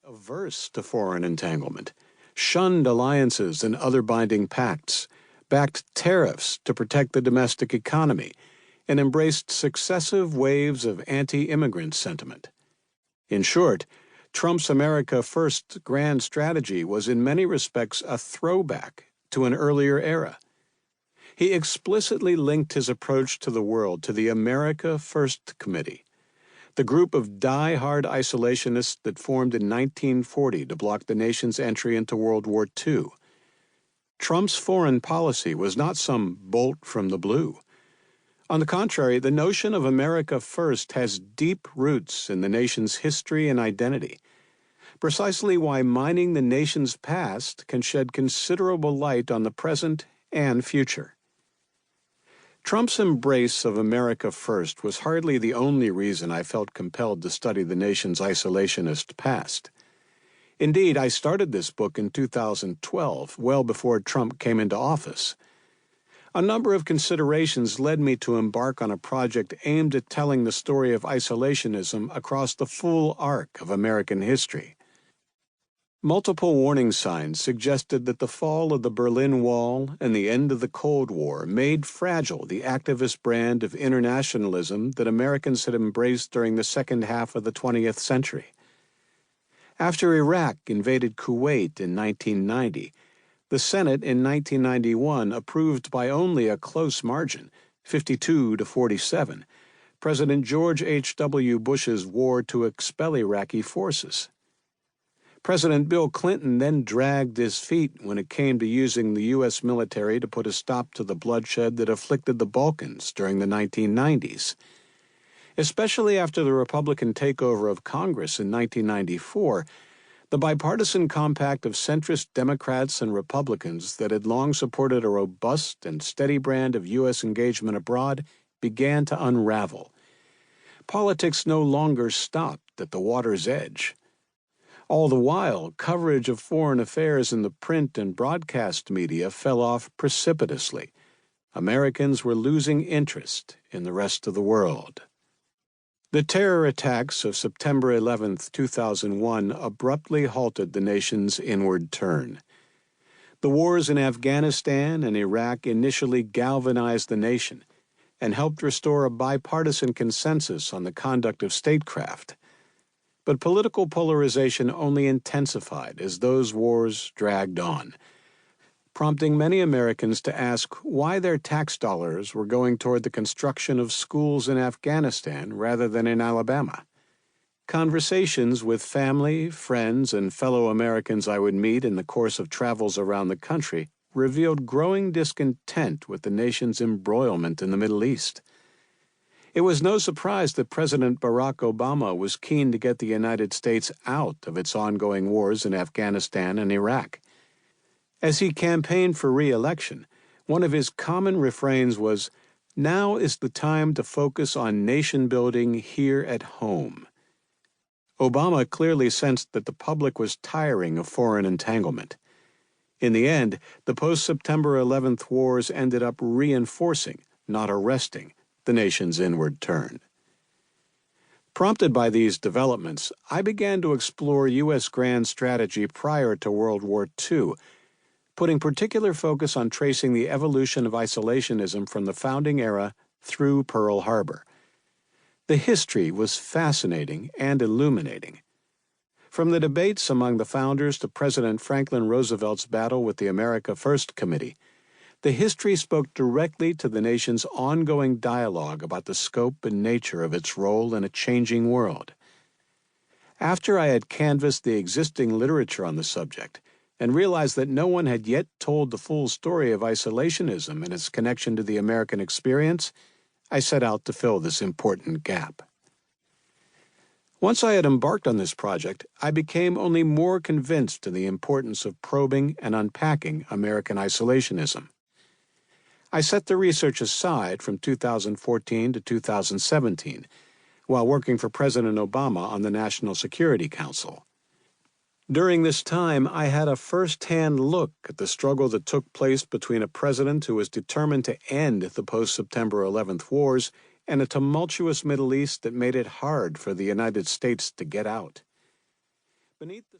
averse to foreign entanglement, shunned alliances and other binding pacts, backed tariffs to protect the domestic economy, and embraced successive waves of anti-immigrant sentiment. In short, Trump's America First grand strategy was in many respects a throwback to an earlier era. He explicitly linked his approach to the world to the America First Committee, the group of die-hard isolationists that formed in 1940 to block the nation's entry into World War II. Trump's foreign policy was not some bolt from the blue. On the contrary, the notion of America First has deep roots in the nation's history and identity, precisely why mining the nation's past can shed considerable light on the present and future. Trump's embrace of America First was hardly the only reason I felt compelled to study the nation's isolationist past. Indeed, I started this book in 2012, well before Trump came into office. A number of considerations led me to embark on a project aimed at telling the story of isolationism across the full arc of American history. Multiple warning signs suggested that the fall of the Berlin Wall and the end of the Cold War made fragile the activist brand of internationalism that Americans had embraced during the second half of the 20th century. After Iraq invaded Kuwait in 1990, the Senate in 1991 approved by only a close margin, 52 to 47, President George H.W. Bush's war to expel Iraqi forces. President Bill Clinton then dragged his feet when it came to using the U.S. military to put a stop to the bloodshed that afflicted the Balkans during the 1990s. Especially after the Republican takeover of Congress in 1994, the bipartisan compact of centrist Democrats and Republicans that had long supported a robust and steady brand of U.S. engagement abroad began to unravel. Politics no longer stopped at the water's edge. All the while, coverage of foreign affairs in the print and broadcast media fell off precipitously. Americans were losing interest in the rest of the world. The terror attacks of September 11, 2001 abruptly halted the nation's inward turn. The wars in Afghanistan and Iraq initially galvanized the nation and helped restore a bipartisan consensus on the conduct of statecraft. But political polarization only intensified as those wars dragged on, prompting many Americans to ask why their tax dollars were going toward the construction of schools in Afghanistan rather than in Alabama. Conversations with family, friends, and fellow Americans I would meet in the course of travels around the country revealed growing discontent with the nation's embroilment in the Middle East. It was no surprise that President Barack Obama was keen to get the United States out of its ongoing wars in Afghanistan and Iraq. As he campaigned for re-election, one of his common refrains was, "Now is the time to focus on nation-building here at home." Obama clearly sensed that the public was tiring of foreign entanglement. In the end, the post-September 11th wars ended up reinforcing, not arresting, the nation's inward turn. Prompted by these developments, I began to explore U.S. grand strategy prior to World War II, putting particular focus on tracing the evolution of isolationism from the founding era through Pearl Harbor. The history was fascinating and illuminating. From the debates among the founders to President Franklin Roosevelt's battle with the America First Committee, the history spoke directly to the nation's ongoing dialogue about the scope and nature of its role in a changing world. After I had canvassed the existing literature on the subject and realized that no one had yet told the full story of isolationism and its connection to the American experience, I set out to fill this important gap. Once I had embarked on this project, I became only more convinced of the importance of probing and unpacking American isolationism. I set the research aside from 2014 to 2017, while working for President Obama on the National Security Council. During this time, I had a first-hand look at the struggle that took place between a president who was determined to end the post-September 11th wars and a tumultuous Middle East that made it hard for the United States to get out. Beneath the